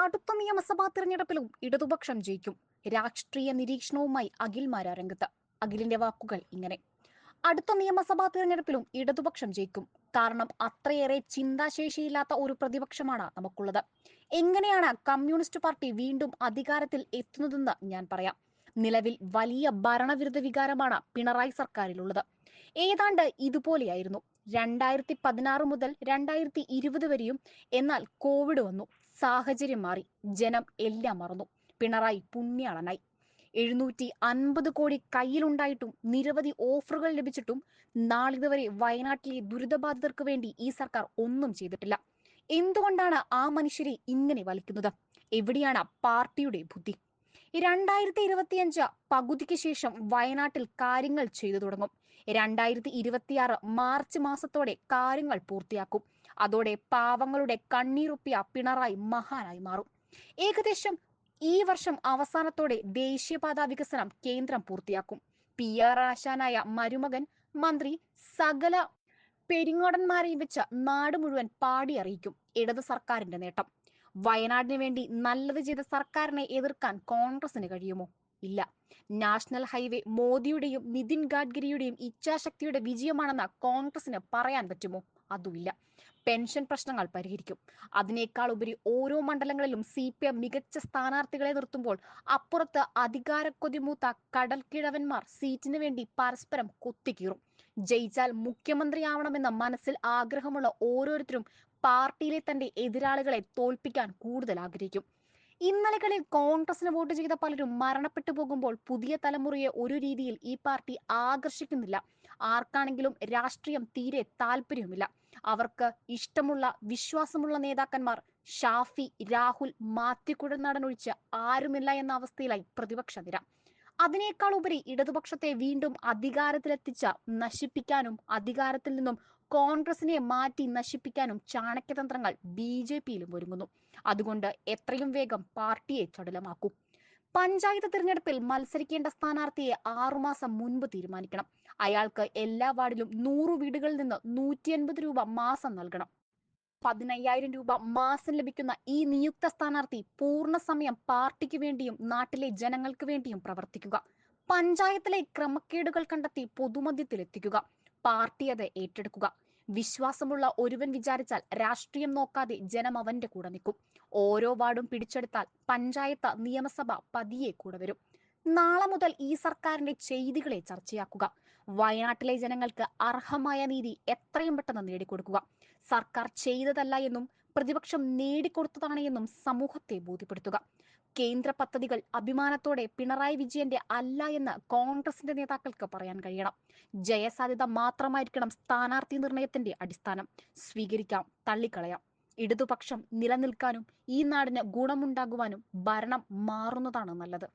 അടുത്ത നിയമസഭാ തിരഞ്ഞെടുപ്പിലും ഇടതുപക്ഷം ജയിക്കും. രാഷ്ട്രീയ നിരീക്ഷണവുമായി അഖിൽ മാരാർ രംഗത്ത്. അഖിലിന്റെ വാക്കുകൾ ഇങ്ങനെ: അടുത്ത നിയമസഭാ തിരഞ്ഞെടുപ്പിലും ഇടതുപക്ഷം ജയിക്കും. കാരണം അത്രയേറെ ചിന്താശേഷിയില്ലാത്ത ഒരു പ്രതിപക്ഷമാണ് നമുക്കുള്ളത്. എങ്ങനെയാണ് കമ്മ്യൂണിസ്റ്റ് പാർട്ടി വീണ്ടും അധികാരത്തിൽ എത്തുന്നതെന്ന് ഞാൻ പറയാം. നിലവിൽ വലിയ ഭരണവിരുദ്ധ വികാരമാണ് പിണറായി സർക്കാരിലുള്ളത്. ഏതാണ്ട് ഇതുപോലെയായിരുന്നു 2016 മുതൽ 2020 വരെയും. എന്നാൽ കോവിഡ് വന്നു, സാഹചര്യം മാറി, ജനം എല്ലാം മറന്നു. പിണറായി പുണ്യാളനായി. 750 കോടി കയ്യിലുണ്ടായിട്ടും നിരവധി ഓഫറുകൾ ലഭിച്ചിട്ടും നാളിതുവരെ വയനാട്ടിലെ ദുരിതബാധിതർക്ക് വേണ്ടി ഈ സർക്കാർ ഒന്നും ചെയ്തിട്ടില്ല. എന്തുകൊണ്ടാണ് ആ മനുഷ്യരെ ഇങ്ങനെ വലിക്കുന്നത്? എവിടെയാണ് പാർട്ടിയുടെ ബുദ്ധി? 2025 പകുതിക്ക് ശേഷം വയനാട്ടിൽ കാര്യങ്ങൾ ചെയ്തു തുടങ്ങും. 2026 മാർച്ച് മാസത്തോടെ കാര്യങ്ങൾ പൂർത്തിയാക്കും. അതോടെ പാവങ്ങളുടെ കണ്ണീരുപ്പിയ പിണറായി മഹാനായി മാറും. ഏകദേശം ഈ വർഷം അവസാനത്തോടെ ദേശീയപാത വികസനം കേന്ദ്രം പൂർത്തിയാക്കും. PR ആശാനായ മരുമകൻ മന്ത്രി സകല പെരിങ്ങോടന്മാരെയും വെച്ച് നാട് മുഴുവൻ പാടി അറിയിക്കും ഇടത് സർക്കാരിന്റെ നേട്ടം. വയനാടിന് വേണ്ടി നല്ലത് ചെയ്ത സർക്കാരിനെ എതിർക്കാൻ കോൺഗ്രസിന് കഴിയുമോ? ഇല്ല. നാഷണൽ ഹൈവേ മോദിയുടെയും നിതിൻ ഗഡ്കരിയുടെയും ഇച്ഛാശക്തിയുടെ വിജയമാണെന്ന് കോൺഗ്രസിന് പറയാൻ പറ്റുമോ? അതുമില്ല. പെൻഷൻ പ്രശ്നങ്ങൾ പരിഹരിക്കും. അതിനേക്കാൾ ഉപരി ഓരോ മണ്ഡലങ്ങളിലും CPM മികച്ച സ്ഥാനാർത്ഥികളെ നിർത്തുമ്പോൾ അപ്പുറത്ത് അധികാരക്കൊതിമൂത്ത കടൽക്കിഴവന്മാർ സീറ്റിന് വേണ്ടി പരസ്പരം കുത്തിക്കീറും. ജയിച്ചാൽ മുഖ്യമന്ത്രിയാവണമെന്ന മനസ്സിൽ ആഗ്രഹമുള്ള ഓരോരുത്തരും പാർട്ടിയിലെ തന്റെ എതിരാളികളെ തോൽപ്പിക്കാൻ കൂടുതൽ ആഗ്രഹിക്കും. ഇന്നലകളിൽ കോൺഗ്രസിന് വോട്ട് ചെയ്ത പലരും മരണപ്പെട്ടു പോകുമ്പോൾ പുതിയ തലമുറയെ ഒരു രീതിയിൽ ഈ പാർട്ടി ആകർഷിക്കുന്നില്ല. ആർക്കാണെങ്കിലും രാഷ്ട്രീയം തീരെ താല്പര്യവുമില്ല. അവർക്ക് ഇഷ്ടമുള്ള വിശ്വാസമുള്ള നേതാക്കന്മാർ ഷാഫി, രാഹുൽ, മാത്യു കുഴൽനാടൻ ഒഴിച്ച് ആരുമില്ല എന്ന അവസ്ഥയിലായി പ്രതിപക്ഷ നിര. അതിനേക്കാൾ ഉപരി ഇടതുപക്ഷത്തെ വീണ്ടും അധികാരത്തിലെത്തിച്ച നശിപ്പിക്കാനും അധികാരത്തിൽ നിന്നും കോൺഗ്രസിനെ മാറ്റി നശിപ്പിക്കാനും ചാണക്യതന്ത്രങ്ങൾ BJPയിലും ഒരുങ്ങുന്നു. അതുകൊണ്ട് എത്രയും വേഗം പാർട്ടിയെ ചടുലമാക്കൂ. പഞ്ചായത്ത് തിരഞ്ഞെടുപ്പിൽ മത്സരിക്കേണ്ട സ്ഥാനാർത്ഥിയെ 6 മാസം മുൻപ് തീരുമാനിക്കണം. അയാൾക്ക് എല്ലാ വാർഡിലും 100 വീടുകളിൽ നിന്ന് 150 രൂപ മാസം നൽകണം. 15,000 രൂപ മാസം ലഭിക്കുന്ന ഈ നിയുക്ത സ്ഥാനാർത്ഥി പൂർണ്ണസമയം പാർട്ടിക്ക് വേണ്ടിയും നാട്ടിലെ ജനങ്ങൾക്ക് വേണ്ടിയും പ്രവർത്തിക്കുക. പഞ്ചായത്തിലെ ക്രമക്കേടുകൾ കണ്ടെത്തി പൊതുമധ്യത്തിലെത്തിക്കുക. പാർട്ടി അത് ഏറ്റെടുക്കുക. വിശ്വാസമുള്ള ഒരുവൻ വിചാരിച്ചാൽ രാഷ്ട്രീയം നോക്കാതെ ജനം അവന്റെ കൂടെ നിൽക്കും. ഓരോ വാർഡും പിടിച്ചെടുത്താൽ പഞ്ചായത്ത്, നിയമസഭ പതിയെ കൂടെ വരും. നാളെ മുതൽ ഈ സർക്കാരിന്റെ ചെയ്തികളെ ചർച്ചയാക്കുക. വയനാട്ടിലെ ജനങ്ങൾക്ക് അർഹമായ നീതി എത്രയും പെട്ടെന്ന് നേടിക്കൊടുക്കുക. സർക്കാർ ചെയ്തതല്ല എന്നും പ്രതിപക്ഷം നേടിക്കൊടുത്തതാണ് എന്നും സമൂഹത്തെ ബോധ്യപ്പെടുത്തുക. കേന്ദ്ര പദ്ധതികൾ അഭിമാനത്തോടെ പിണറായി വിജയന്റെ അല്ല എന്ന് കോൺഗ്രസിന്റെ നേതാക്കൾക്ക് പറയാൻ കഴിയണം. ജയസാധ്യത മാത്രമായിരിക്കണം സ്ഥാനാർത്ഥി നിർണയത്തിന്റെ അടിസ്ഥാനം. സ്വീകരിക്കാം, തള്ളിക്കളയാം. ഇടതുപക്ഷം നിലനിൽക്കാനും ഈ നാടിന് ഗുണമുണ്ടാകുവാനും ഭരണം മാറുന്നതാണ് നല്ലത്.